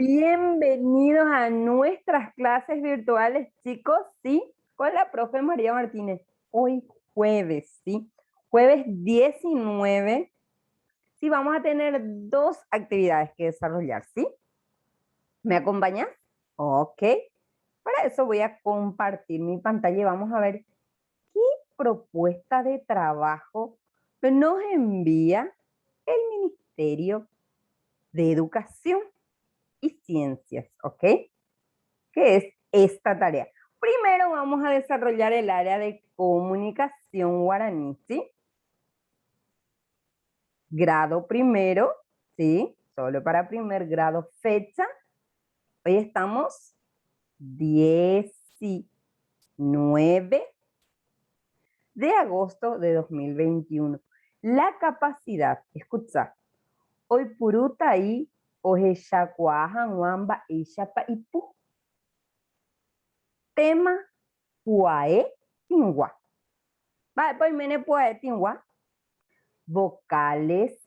Bienvenidos a nuestras clases virtuales, chicos, ¿sí? Con la profe María Martínez. Hoy jueves, ¿sí? Jueves 19, sí, vamos a tener dos actividades que desarrollar, ¿sí? ¿Me acompañas? Ok. Para eso voy a compartir mi pantalla y vamos a ver qué propuesta de trabajo nos envía el Ministerio de Educación y Ciencias, ¿ok? ¿Qué es esta tarea? Primero vamos a desarrollar el área de comunicación guaraní, ¿sí? Grado primero, ¿sí? Solo para primer grado, fecha. Hoy estamos 19 de agosto de 2021. La capacidad, escucha, hoy puruta y ojechacuajan wamba y chapa y pu. Tema Puae Tingua. Va, pues mene Puae Tingua. Vocales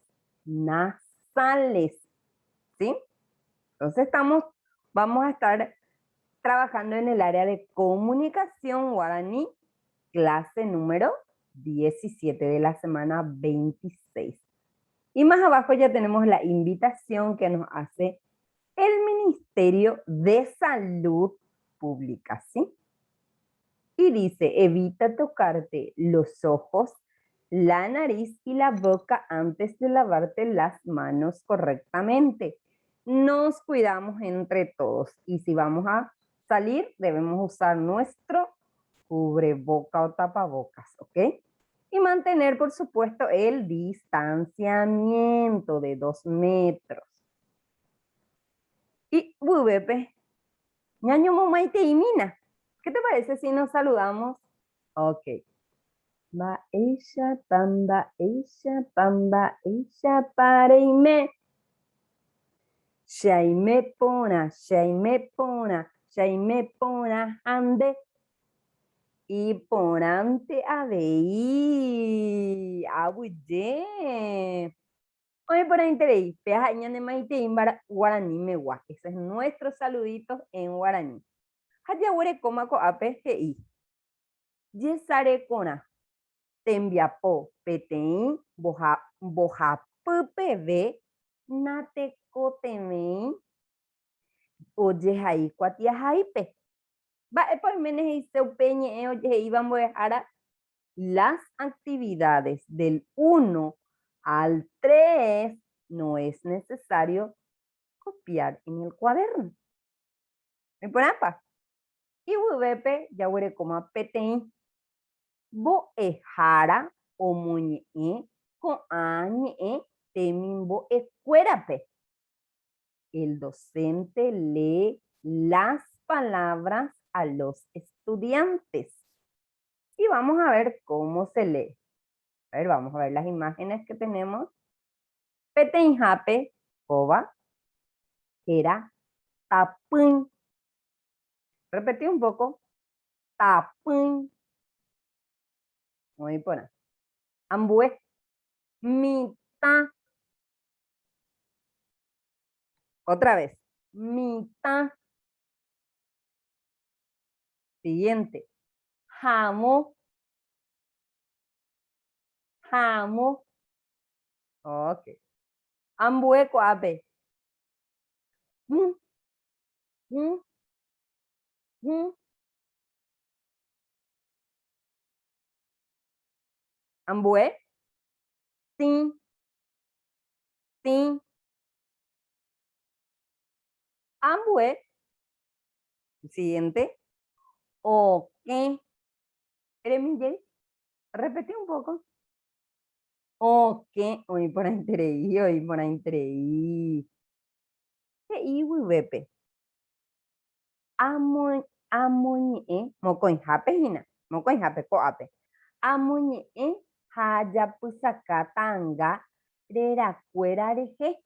nasales, ¿sí? Entonces vamos a estar trabajando en el área de comunicación guaraní, clase número 17 de la semana 26. Y más abajo ya tenemos la invitación que nos hace el Ministerio de Salud Pública, ¿sí? Y dice, evita tocarte los ojos, la nariz y la boca antes de lavarte las manos correctamente. Nos cuidamos entre todos y si vamos a salir debemos usar nuestro cubreboca o tapabocas, ¿ok? Y mantener, por supuesto, el distanciamiento de 2 metros. Y, Bubepe, ñaño momaite y mina, ¿qué te parece si nos saludamos? Ok. Va ella, pamba, ella, pareime. Shaime pona, ande. Y ponante a veí. Abuye. Oye, por ahí interés, peajaña de maite imbara guaraní megua. Ese es nuestro saludito en guaraní. Hayawere coma co ape i. Yesare cona. Tembiapo, petein, bojapupe, natecotemein, oyehai, cuatiajaipe. Va, pues menes y se peñe, oye, iban a dejar las actividades del 1 al 3, no es necesario copiar en el cuaderno. ¿Me ponen apa? Y vubepe, ya huele como a petein, bo ejara o muñe con añe temimbo escuérape. El docente lee las palabras a los estudiantes. Y vamos a ver cómo se lee. A ver, vamos a ver las imágenes que tenemos. Petenjape, coba, era tapun. Repetí un poco. Tapun. Muy buena. Ambue, mitad. Otra vez. Mitad. Siguiente. Jamo. Jamo. Ok. Ambue coape. Mm. Ambue. Tin. Tin. Ambue. Siguiente. Ok. Repetí un poco. Ok. Hoy por ahí, hoy por ahí. Iwiwepe. Amoñe. Mocoin jape hina. Mocoin jape coape. Amoñe. Hayapusacatanga. Reracuerareje.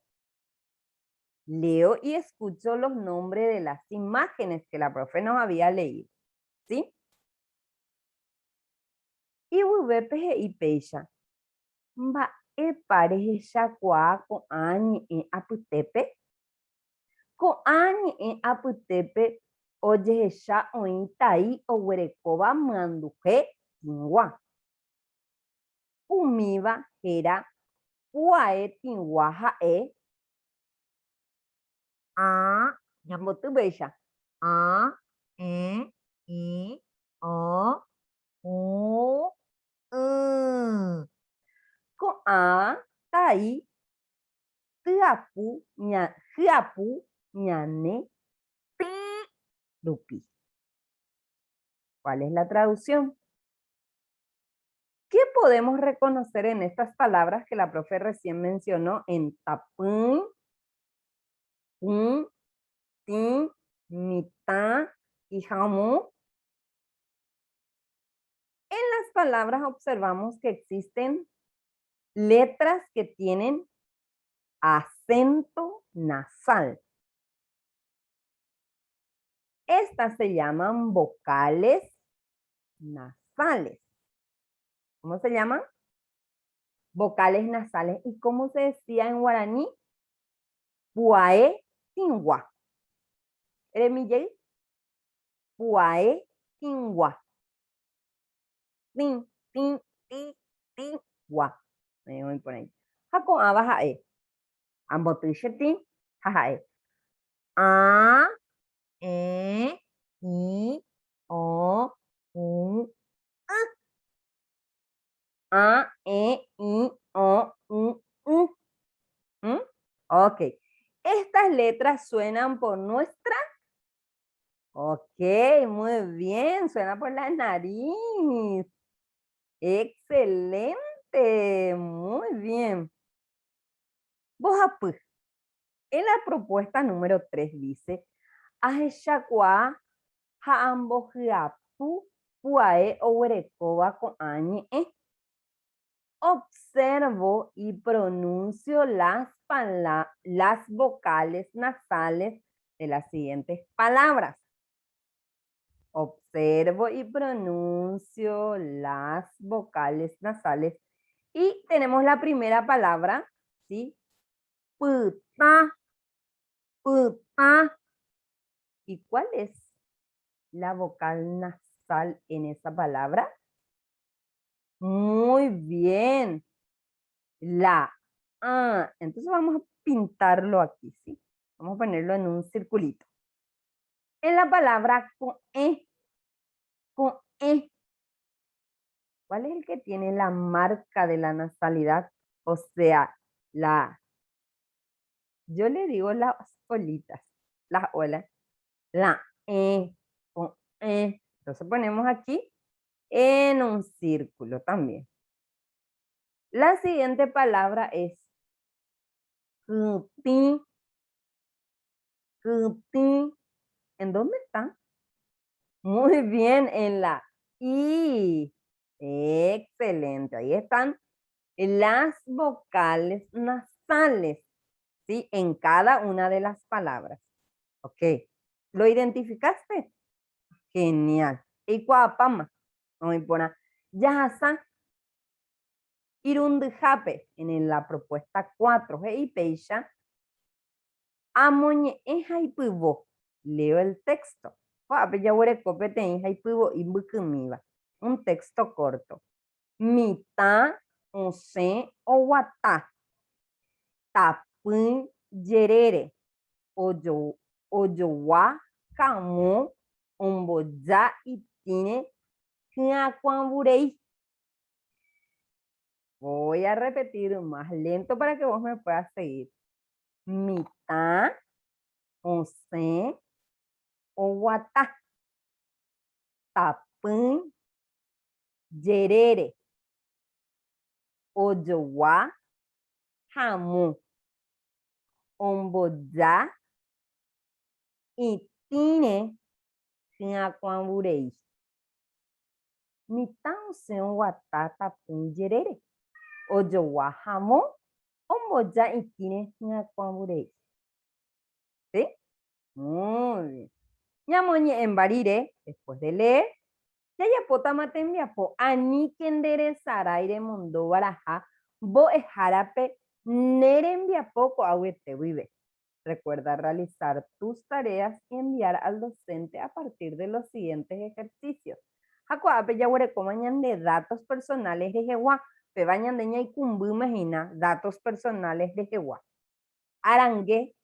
Leo y escucho los nombres de las imágenes que la profe nos había leído. ¿Sí? Iwiwepe y pecha. Va pareja con añe aputepe. Ko'áñe apytépe ojehecha oĩ tai oguerekóva myanduhe tigua. Umíva héra pu'ae tigua ha'e. Ñambotypéicha. A, E, I, O, U, Y. Ko'ã tai hyapu ñane tĩ rupi. ¿Cuál es la traducción? ¿Qué podemos reconocer en estas palabras que la profe recién mencionó en tapún, un, tin, mitad y jamón? En las palabras observamos que existen letras que tienen acento nasal. Estas se llaman vocales nasales. ¿Cómo se llaman? Vocales nasales. ¿Y cómo se decía en guaraní? Puae tingua. Eremillei. Puae tingua. Tin, tin, ti, ti, gua. Me voy por ahí. Hako a baja e. Ambotuche tin, jaja e. A, E, I, O, U, A, E, I, O, U, U. ¿Mm? Ok. Estas letras suenan por nuestra. Ok, muy bien. Suena por la nariz. Excelente. Muy bien. Bojapu. En la propuesta número 3 dice, Aheshakwa haambohyapu puae oguerekóva ko'áñe. Observo y pronuncio las vocales nasales de las siguientes palabras. Observo y pronuncio las vocales nasales. Y tenemos la primera palabra, ¿sí? Puta, puta. ¿Y cuál es la vocal nasal en esa palabra? Muy bien. La A. Entonces vamos a pintarlo aquí, ¿sí? Vamos a ponerlo en un circulito. En la palabra con E. Con E. ¿Cuál es el que tiene la marca de la nasalidad? O sea, yo le digo las olitas, las olas. La E. Con E. Entonces ponemos aquí en un círculo también. La siguiente palabra es cuti. Cuti. ¿En dónde está? Muy bien, en la I. Excelente. Ahí están las vocales nasales, ¿sí? En cada una de las palabras. Ok. ¿Lo identificaste? Genial. ¿Y cuapama? Vamos a poner yasa. Irundijape en la propuesta 4. Y peisha. Amoñe ejaipivo. Leo el texto. Un texto corto. Mita, once, oguata. Tapun, yerere. Oyowa, kamo, omboya, itine, hiakuamburei. Voy a repetir más lento para que vos me puedas seguir. Mita, once, oguata. Tapun, yerere. Oyowa, hamu. Omboya, itine, hiakuamburei. Mitão seu watata pungerere. Oyowa hamo, omboya itine hiakuamburei. ¿Sí? Muy bien. Ñamoñe en barire, después de leer, yayapota matembiapo, ani kenderezaraire mundo baraja, bo ejarape nerembiapo coahuete vive. Recuerda realizar tus tareas y enviar al docente a partir de los siguientes ejercicios. Hakuape ya mañana de datos personales de Jehová. Pe bañan de ña y cumbu imagina datos personales de Jehová. Arangue,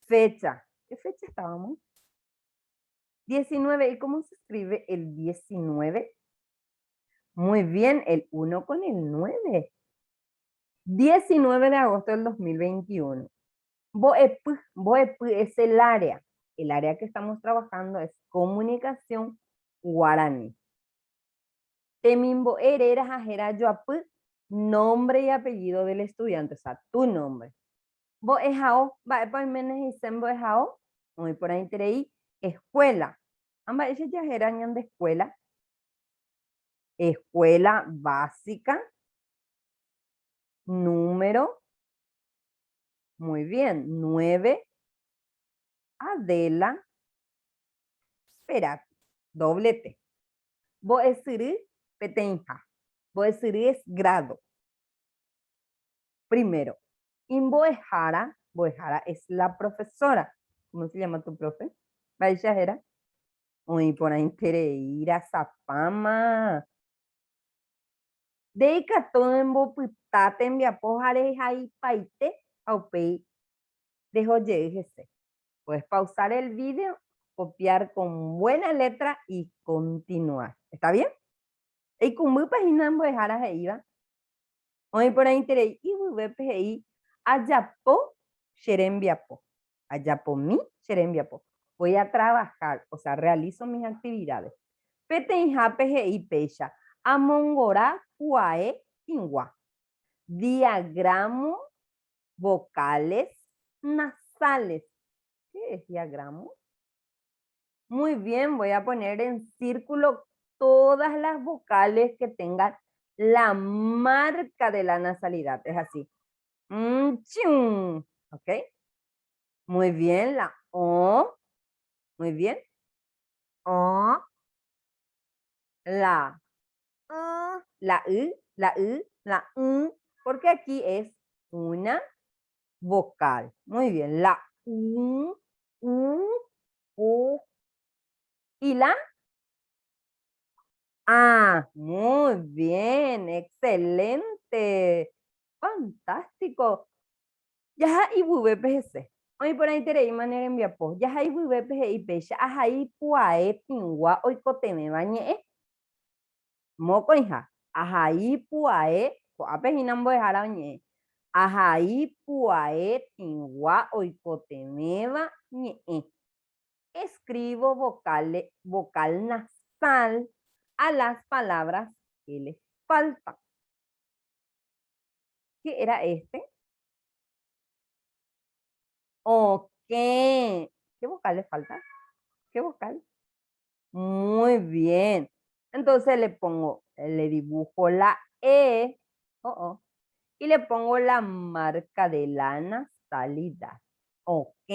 fecha. ¿Qué fecha estábamos? 19. ¿Y cómo se escribe el 19? Muy bien, el 1 con el 9. 19 de agosto del 2021. Boep es el área. El área que estamos trabajando es comunicación guaraní. Temimbo ereras ajera yoapu, nombre y apellido del estudiante, o sea, tu nombre. Bo ejao, va por menes y sembo ejao, muy por ahí tereí, escuela. Amba ella ya eran de escuela. Escuela básica. Número. Muy bien, 9. Adela. Espera, doblete. Bo esiri petenja. Bo esiri es grado. Primero, Boejara es la profesora. ¿Cómo se llama tu profe? Baishajera. Uy, por ahí Tereira, Zapama. Deika todo en boputate en viapojare ahí paite, aupei, dejo lleguese. Puedes pausar el video, copiar con buena letra y continuar. ¿Está bien? Y como página en boejaras iba. Hoy por ahí Tereira, y VPI. Ayapo, Xerembiapo. Ayapo mi, Xerembiapo. Voy a trabajar, o sea, realizo mis actividades. Petenja, PGI, Pecha. Amongora, Kuae, Ingua. Diagramo, vocales, nasales. ¿Qué es diagramo? Muy bien, voy a poner en círculo todas las vocales que tengan la marca de la nasalidad. Es así. ¿Ok? Muy bien, la O. Muy bien. O. La la I, la I, la U, porque aquí es una vocal. Muy bien, la U, U. ¿Y la? Ah, muy bien, excelente. Fantástico. Ya y VPGC. Hoy por ahí tenéis manera en viapo. Ya hay VPG pecha. Ahí puae tingua hoy coteme bañe. Moco hija. Ahí puae. Ape hinambo de jarañe. Ahí puae tingua hoy coteme bañe. Escribo vocal nasal a las palabras que les faltan. ¿Qué era este? Ok. ¿Qué vocal le falta? ¿Qué vocal? Muy bien. Entonces le dibujo la E. Y le pongo la marca de la nasalidad. Ok.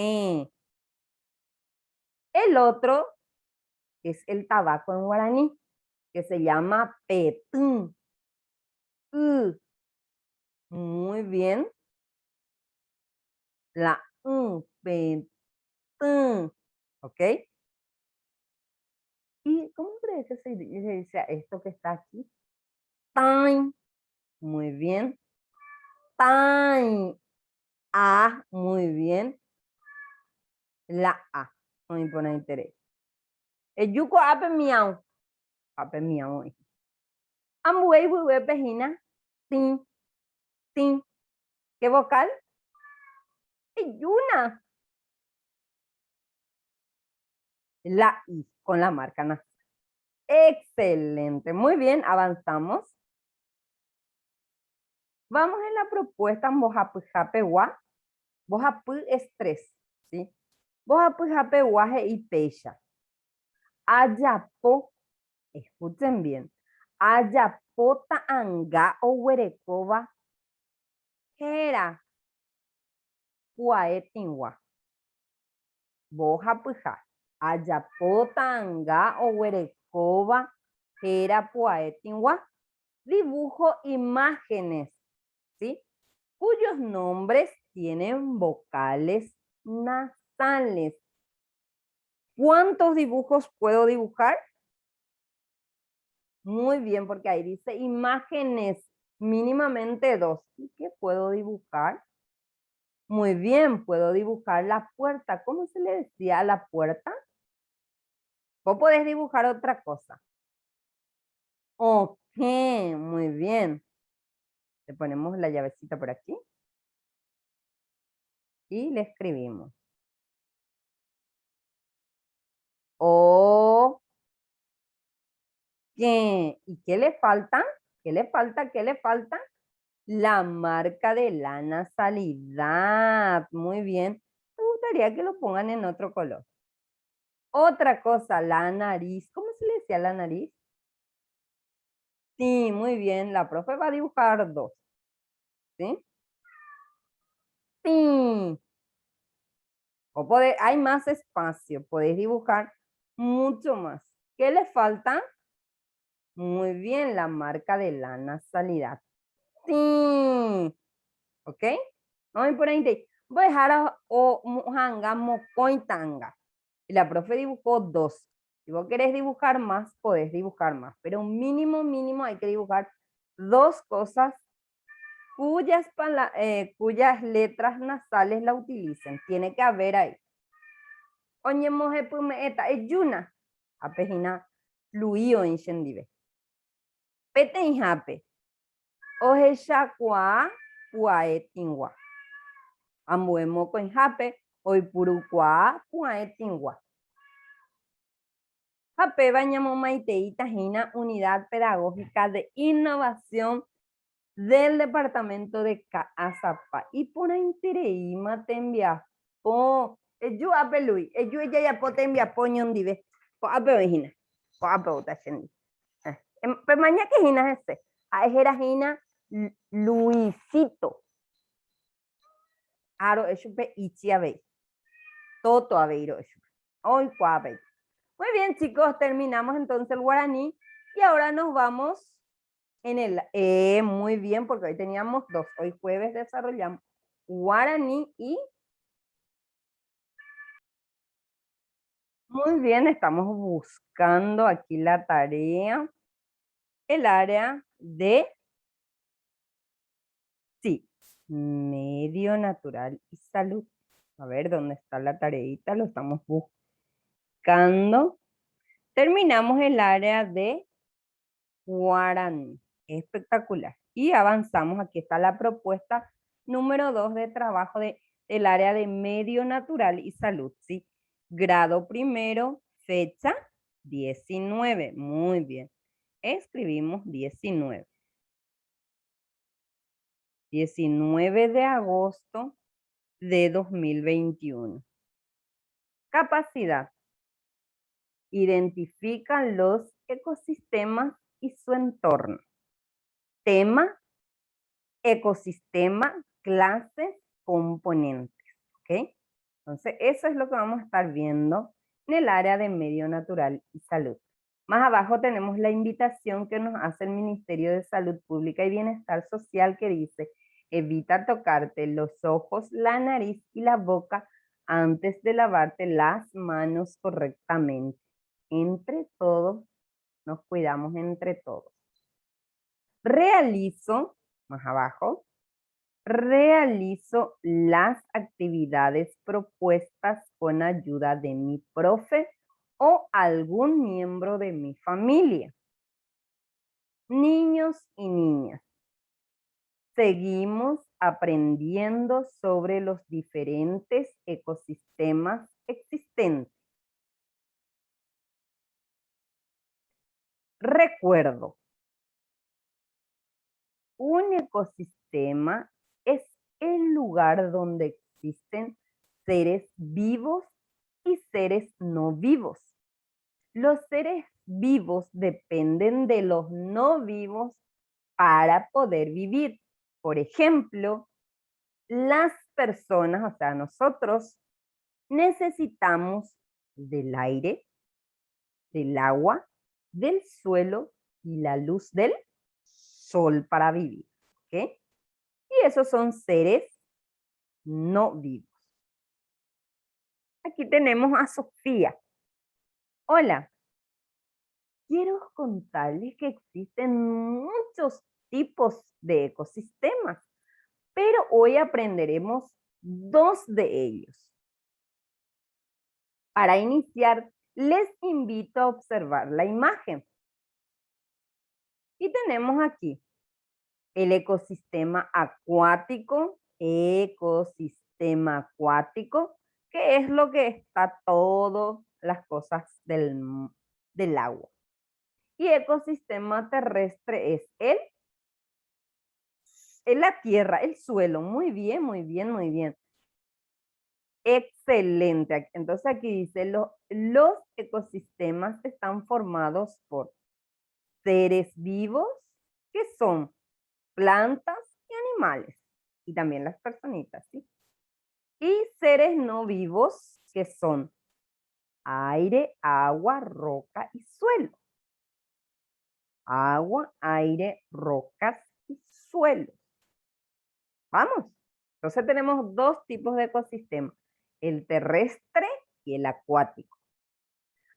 El otro es el tabaco en guaraní, que se llama petún. Muy bien. La petún. ¿Ok? ¿Y cómo crees que se dice a esto que está aquí? Time. Muy bien. Time. A. Muy bien. La A. Muy buena interés. El yuko ape miau. Ape miau. Ambuey buwe pejina. Tin. Tin. ¿Qué vocal? Yuna. La I con la marca nasal. Excelente. Muy bien, avanzamos. Vamos en la propuesta Bojapu Japewa. Bojapu es 3, ¿sí? Bojapu Japewa y Pecha. Ayapo, escuchen bien. Ayapota anga o huerecoba. Jera. Kuaetinwa. Bojapuja. Ayapota anga o huerecoba. Jera Puaetinwa. Dibujo imágenes, ¿sí? Cuyos nombres tienen vocales nasales. ¿Cuántos dibujos puedo dibujar? Muy bien, porque ahí dice imágenes, mínimamente 2. ¿Y qué puedo dibujar? Muy bien, puedo dibujar la puerta. ¿Cómo se le decía a la puerta? Vos podés dibujar otra cosa. Ok, muy bien. Le ponemos la llavecita por aquí. Y le escribimos. O, ¿qué? ¿Y qué le falta? ¿Qué le falta? ¿Qué le falta? La marca de la nasalidad. Muy bien. Me gustaría que lo pongan en otro color. Otra cosa, la nariz. ¿Cómo se le decía a la nariz? Sí, muy bien. La profe va a dibujar 2. ¿Sí? Sí. Hay más espacio. Podéis dibujar mucho más. ¿Qué le falta? Muy bien, la marca de la nasalidad. Sí. ¿Ok? Vamos por ahí. Voy a dejar o muhanga, mocoitanga. Y la profe dibujó 2. Si vos querés dibujar más, podés dibujar más. Pero mínimo hay que dibujar 2 cosas cuyas letras nasales la utilicen. Tiene que haber ahí. Oye, moje pume eta, es yuna. Apejina, fluido en shendive. Pete en jape. Oje shakwa, puae tingwa. Ambue moco en jape, hoy puruqua, puae tingwa. Jape bañamo maiteita jina, unidad pedagógica de innovación del departamento de Caazapa. Y por interei matembia. Oh, yo apelui, yo ya potembia poñon dive. Po ape hina. Po ape utachendi. Pero mañana que jina ese. A ejera jina Luisito. Aro eshupe ichi abe. Toto abeiro eshupe. Hoy cuabe. Muy bien, chicos, terminamos entonces el guaraní y ahora nos vamos en el muy bien, porque hoy teníamos 2. Hoy jueves desarrollamos guaraní y muy bien, estamos buscando aquí la tarea, el área de, sí, medio natural y salud. A ver, ¿dónde está la tareita? Lo estamos buscando. Terminamos el área de guaraní. Espectacular. Y avanzamos. Aquí está la propuesta número 2 de trabajo del área de medio natural y salud. ¿Sí? Grado primero, fecha 19. Muy bien. Escribimos 19. 19 de agosto de 2021. Capacidad. Identifican los ecosistemas y su entorno. Tema, ecosistema, clases, componentes. ¿Ok? Entonces, eso es lo que vamos a estar viendo en el área de medio natural y salud. Más abajo tenemos la invitación que nos hace el Ministerio de Salud Pública y Bienestar Social que dice, evita tocarte los ojos, la nariz y la boca antes de lavarte las manos correctamente. Entre todos, nos cuidamos entre todos. Realizo, más abajo, realizo las actividades propuestas con ayuda de mi profe o algún miembro de mi familia. Niños y niñas, seguimos aprendiendo sobre los diferentes ecosistemas existentes. Recuerdo, un ecosistema es el lugar donde existen seres vivos y seres no vivos. Los seres vivos dependen de los no vivos para poder vivir. Por ejemplo, las personas, o sea, nosotros necesitamos del aire, del agua, del suelo y la luz del sol para vivir. ¿Ok? Y esos son seres no vivos. Aquí tenemos a Sofía. Hola, quiero contarles que existen muchos tipos de ecosistemas, pero hoy aprenderemos dos de ellos. Para iniciar, les invito a observar la imagen. Y tenemos aquí el ecosistema acuático, que es lo que está todas las cosas del agua. Y ecosistema terrestre es la tierra, el suelo. Muy bien, muy bien, muy bien. Excelente. Entonces aquí dice, los ecosistemas están formados por seres vivos, que son plantas y animales, y también las personitas, ¿sí? Y seres no vivos, que son aire, agua, roca y suelo. Agua, aire, rocas y suelo. Vamos. Entonces tenemos dos tipos de ecosistemas, el terrestre y el acuático.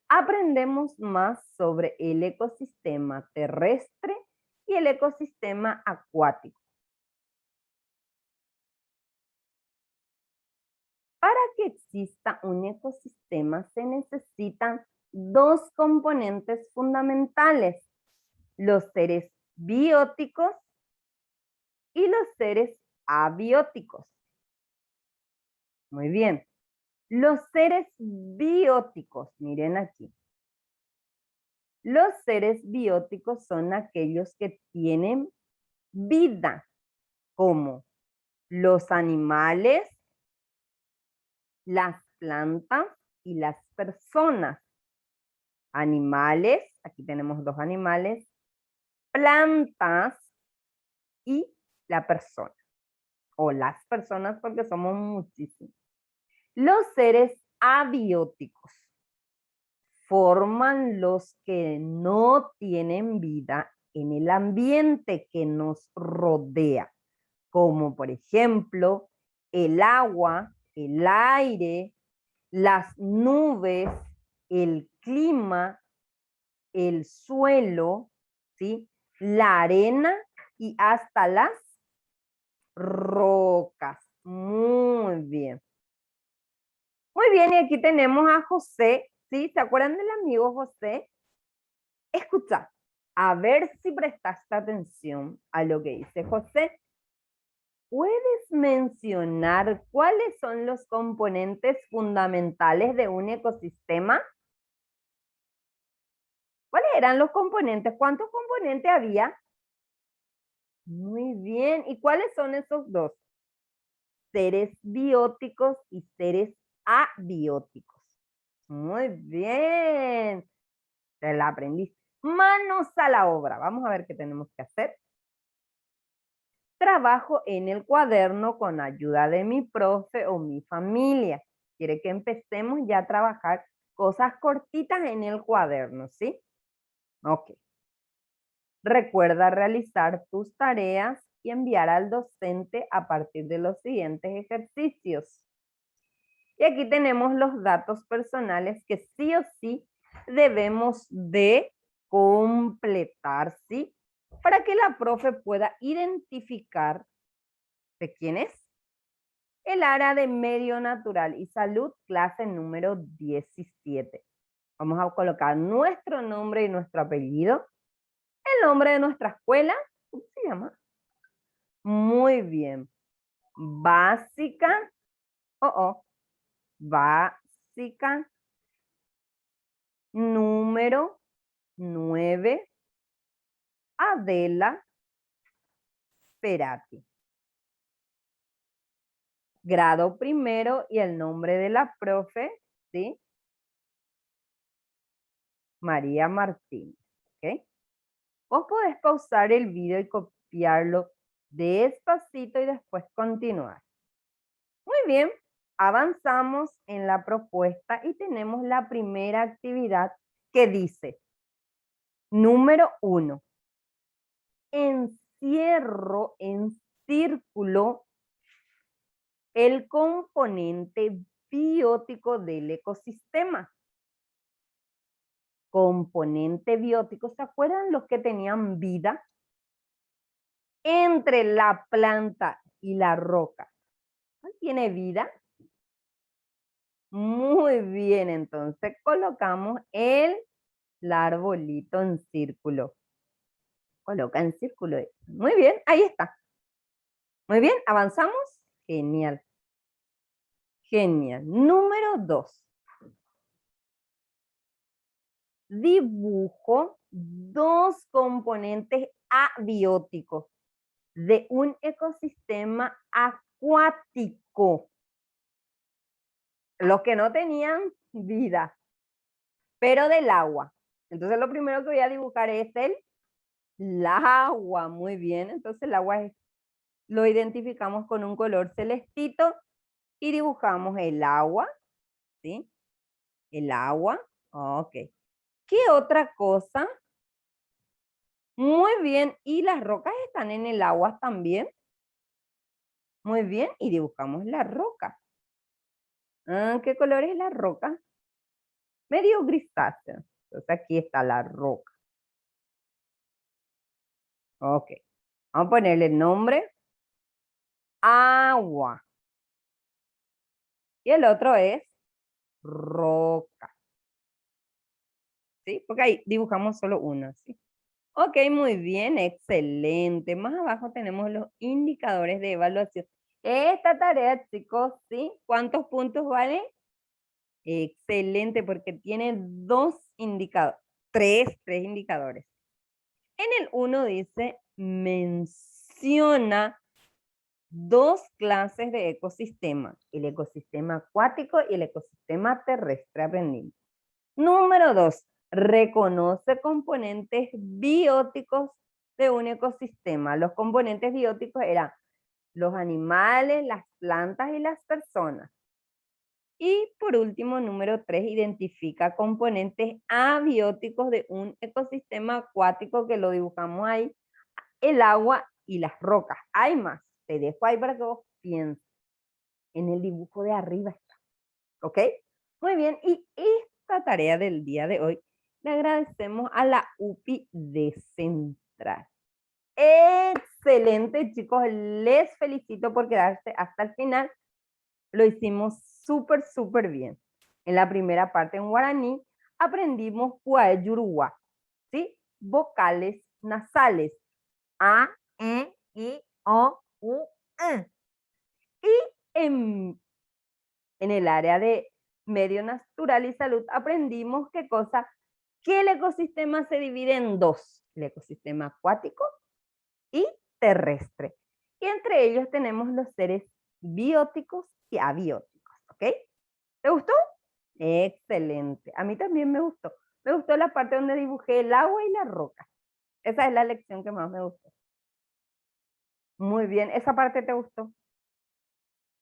Aprendemos más sobre el ecosistema terrestre y el ecosistema acuático. Para que exista un ecosistema se necesitan dos componentes fundamentales, los seres bióticos y los seres abióticos. Muy bien. Los seres bióticos, miren aquí. Los seres bióticos son aquellos que tienen vida, como los animales, las plantas y las personas. Animales, aquí tenemos dos animales, plantas y la persona, o las personas porque somos muchísimos. Los seres abióticos forman los que no tienen vida en el ambiente que nos rodea, como por ejemplo el agua, el aire, las nubes, el clima, el suelo, ¿sí? La arena y hasta las rocas. Muy bien. Muy bien, y aquí tenemos a José, ¿sí? ¿Se acuerdan del amigo José? Escucha, a ver si prestaste atención a lo que dice José. ¿Puedes mencionar cuáles son los componentes fundamentales de un ecosistema? ¿Cuáles eran los componentes? ¿Cuántos componentes había? Muy bien. ¿Y cuáles son esos dos? Seres bióticos y seres abióticos. Muy bien. Te la aprendiste. Manos a la obra. Vamos a ver qué tenemos que hacer. Trabajo en el cuaderno con ayuda de mi profe o mi familia. Quiere que empecemos ya a trabajar cosas cortitas en el cuaderno, ¿sí? Ok. Recuerda realizar tus tareas y enviar al docente a partir de los siguientes ejercicios. Y aquí tenemos los datos personales que sí o sí debemos de completar, ¿sí? Para que la profe pueda identificar de quién es. El área de Medio Natural y Salud, clase número 17. Vamos a colocar nuestro nombre y nuestro apellido. El nombre de nuestra escuela, ¿cómo se llama? Muy bien. Básica, básica, número 9, Adela Perati. Grado primero y el nombre de la profe, ¿sí? María Martínez, ¿ok? Vos podés pausar el video y copiarlo despacito y después continuar. Muy bien, avanzamos en la propuesta y tenemos la primera actividad que dice, número 1, encierro en círculo el componente biótico del ecosistema. Componente biótico, ¿se acuerdan los que tenían vida? Entre la planta y la roca. ¿Cuál tiene vida? Muy bien, entonces colocamos el arbolito en círculo. Coloca en círculo. Muy bien, ahí está. Muy bien, avanzamos. Genial. Genial. Número 2. Dibujo 2 componentes abióticos de un ecosistema acuático. Los que no tenían vida, pero del agua. Entonces lo primero que voy a dibujar es el agua. Muy bien, entonces el agua lo identificamos con un color celestito y dibujamos el agua, ¿sí? El agua, ok. ¿Qué otra cosa? Muy bien, y las rocas están en el agua también. Muy bien, y dibujamos la roca. ¿Qué color es la roca? Medio grisáceo. Entonces aquí está la roca. Ok. Vamos a ponerle el nombre. Agua. Y el otro es roca. ¿Sí? Porque ahí dibujamos solo uno, ¿sí? Ok, muy bien, excelente. Más abajo tenemos los indicadores de evaluación. Esta tarea, chicos, ¿sí? ¿Cuántos puntos vale? Excelente, porque tiene tres indicadores. En el 1 dice, menciona 2 clases de ecosistema, el ecosistema acuático y el ecosistema terrestre, aprendimos. Número 2, reconoce componentes bióticos de un ecosistema. Los componentes bióticos eran los animales, las plantas y las personas. Y por último, número 3, identifica componentes abióticos de un ecosistema acuático que lo dibujamos ahí, el agua y las rocas. Hay más, te dejo ahí para que vos pienses. En el dibujo de arriba está, ¿ok? Muy bien, y esta tarea del día de hoy le agradecemos a la UPI de Central. Excelente, chicos, les felicito por quedarse hasta el final. Lo hicimos súper bien. En la primera parte en guaraní aprendimos Puayurúa, ¿sí? Vocales nasales. A, E, I, O, U, E. Y en el área de medio natural y salud aprendimos qué cosa, que el ecosistema se divide en 2, el ecosistema acuático y terrestre. Y entre ellos tenemos los seres bióticos y abióticos, ¿ok? ¿Te gustó? Excelente. A mí también me gustó. Me gustó la parte donde dibujé el agua y la roca. Esa es la lección que más me gustó. Muy bien. ¿Esa parte te gustó?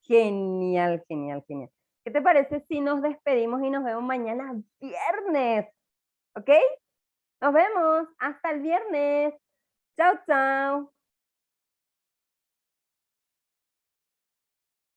Genial. ¿Qué te parece si nos despedimos y nos vemos mañana viernes? ¿Ok? Nos vemos. Hasta el viernes. Chao.